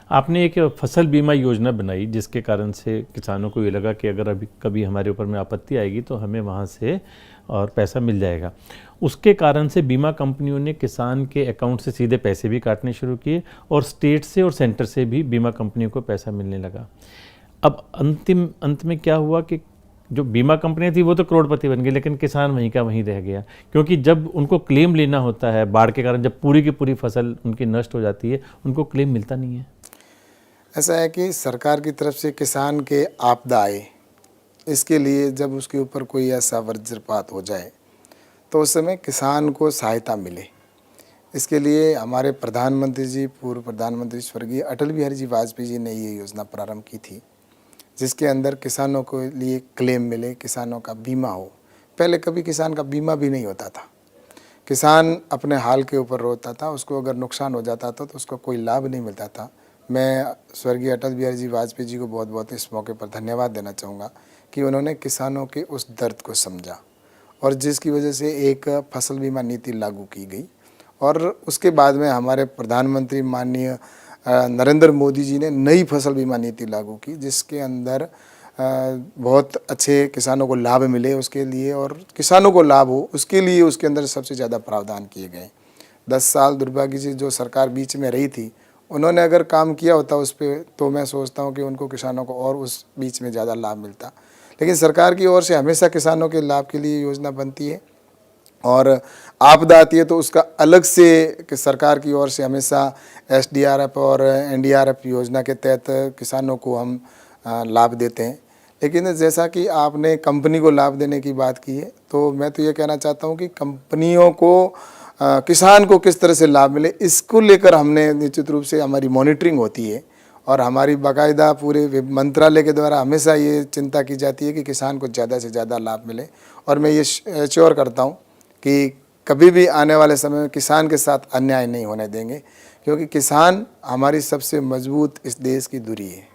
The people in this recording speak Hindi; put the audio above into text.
आपने एक फसल बीमा योजना बनाई जिसके कारण से किसानों को ये लगा कि अगर अभी कभी हमारे ऊपर में आपत्ति आएगी तो हमें वहाँ से और पैसा मिल जाएगा। उसके कारण से बीमा कंपनियों ने किसान के अकाउंट से सीधे पैसे भी काटने शुरू किए और स्टेट से और सेंटर से भी बीमा कंपनियों को पैसा मिलने लगा। अब अंत में क्या हुआ कि जो बीमा कंपनियां थी वो तो करोड़पति बन गई, लेकिन किसान वहीं का वहीं रह गया, क्योंकि जब उनको क्लेम लेना होता है बाढ़ के कारण, जब पूरी की पूरी फसल उनकी नष्ट हो जाती है, उनको क्लेम मिलता नहीं है। ऐसा है कि सरकार की तरफ से किसान के आपदा आए, इसके लिए जब उसके ऊपर कोई ऐसा वज्रपात हो जाए तो उस समय किसान को सहायता मिले, इसके लिए हमारे प्रधानमंत्री जी, पूर्व प्रधानमंत्री स्वर्गीय अटल बिहारी जी वाजपेयी जी ने ये योजना प्रारंभ की थी, जिसके अंदर किसानों को लिए क्लेम मिले, किसानों का बीमा हो। पहले कभी किसान का बीमा भी नहीं होता था, किसान अपने हाल के ऊपर रोता था, उसको अगर नुकसान हो जाता था तो उसको कोई लाभ नहीं मिलता था। मैं स्वर्गीय अटल बिहारी जी वाजपेयी जी को बहुत बहुत इस मौके पर धन्यवाद देना चाहूँगा कि उन्होंने किसानों के उस दर्द को समझा और जिसकी वजह से एक फसल बीमा नीति लागू की गई। और उसके बाद में हमारे प्रधानमंत्री माननीय नरेंद्र मोदी जी ने नई फसल बीमा नीति लागू की, जिसके अंदर बहुत अच्छे किसानों को लाभ मिले उसके लिए, और किसानों को लाभ हो उसके लिए उसके अंदर सबसे ज़्यादा प्रावधान किए गए। 10 साल दुर्भाग्य से जो सरकार बीच में रही थी, उन्होंने अगर काम किया होता उस पर, तो मैं सोचता हूँ कि उनको, किसानों को और उस बीच में ज़्यादा लाभ मिलता। लेकिन सरकार की ओर से हमेशा किसानों के लाभ के लिए योजना बनती है, और आपदा आती है तो उसका अलग से कि सरकार की ओर से हमेशा एसडीआरएफ और एनडीआरएफ योजना के तहत किसानों को हम लाभ देते हैं। लेकिन जैसा कि आपने कंपनी को लाभ देने की बात की है, तो मैं तो ये कहना चाहता हूँ कि कंपनियों को किसान को किस तरह से लाभ मिले, इसको लेकर हमने निश्चित रूप से हमारी मॉनिटरिंग होती है, और हमारी बाकायदा पूरे मंत्रालय के द्वारा हमेशा ये चिंता की जाती है कि किसान को ज़्यादा से ज़्यादा लाभ मिले। और मैं ये श्योर करता हूँ कि कभी भी आने वाले समय में किसान के साथ अन्याय नहीं होने देंगे, क्योंकि किसान हमारी सबसे मजबूत इस देश की धुरी है।